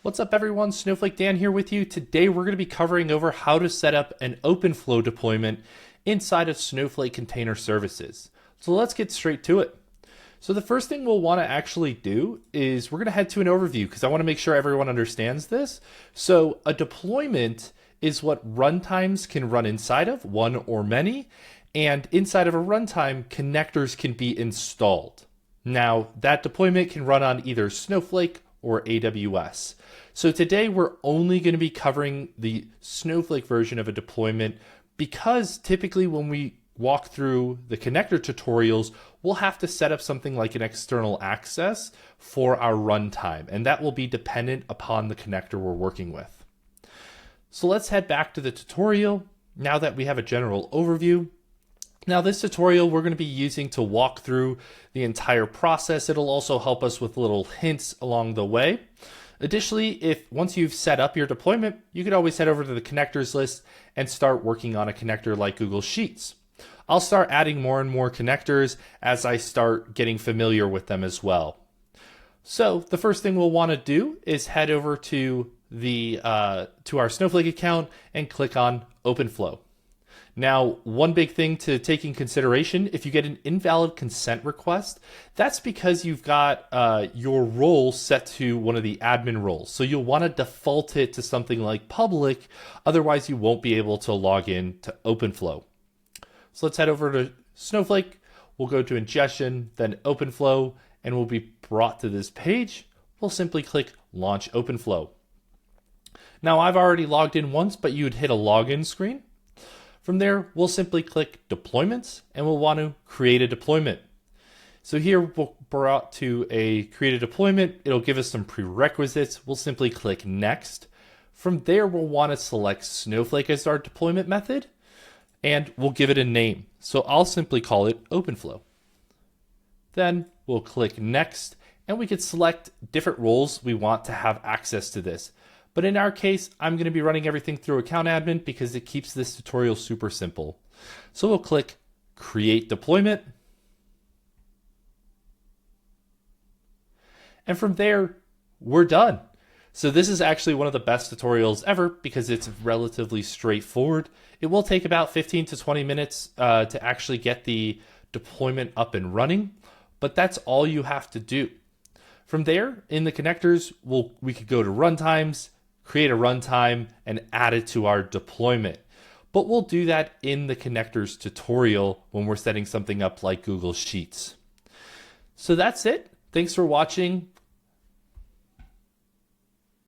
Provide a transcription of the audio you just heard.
What's up everyone, Snowflake Dan here with you. Today we're going to be covering over how to set up an Openflow deployment inside of Snowflake Container Services. So let's get straight to it. So the first thing we'll want to actually do is we're going to head to an overview because I want to make sure everyone understands this. So a deployment is what runtimes can run inside of, one or many, and inside of a runtime, connectors can be installed. Now that deployment can run on either Snowflake or AWS. So today we're only going to be covering the Snowflake version of a deployment because typically when we walk through the connector tutorials, we'll have to set up something like an external access for our runtime, and that will be dependent upon the connector we're working with. So let's head back to the tutorial now that we have a general overview. Now this tutorial we're going to be using to walk through the entire process. It'll also help us with little hints along the way. Additionally, if once you've set up your deployment, you could always head over to the connectors list and start working on a connector like Google Sheets. I'll start adding more and more connectors as I start getting familiar with them as well. So the first thing we'll want to do is head over to our Snowflake account and click on Openflow. Now, one big thing to take in consideration, if you get an invalid consent request, that's because you've got your role set to one of the admin roles. So you'll want to default it to something like public, otherwise you won't be able to log in to Openflow. So let's head over to Snowflake. We'll go to ingestion, then Openflow, and we'll be brought to this page. We'll simply click Launch Openflow. Now, I've already logged in once, but you'd hit a login screen. From there, we'll simply click Deployments, and we'll want to create a deployment. So here we're brought to a create a deployment. It'll give us some prerequisites. We'll simply click Next. From there, we'll want to select Snowflake as our deployment method, and we'll give it a name. So I'll simply call it Openflow. Then we'll click Next, and we can select different roles we want to have access to this. But in our case, I'm going to be running everything through Account Admin because it keeps this tutorial super simple. So we'll click Create Deployment. And from there, we're done. So this is actually one of the best tutorials ever because it's relatively straightforward. It will take about 15 to 20 minutes to actually get the deployment up and running, but that's all you have to do. From there, in the connectors, we could go to runtimes, create a runtime, and add it to our deployment. But we'll do that in the connectors tutorial when we're setting something up like Google Sheets. So that's it. Thanks for watching.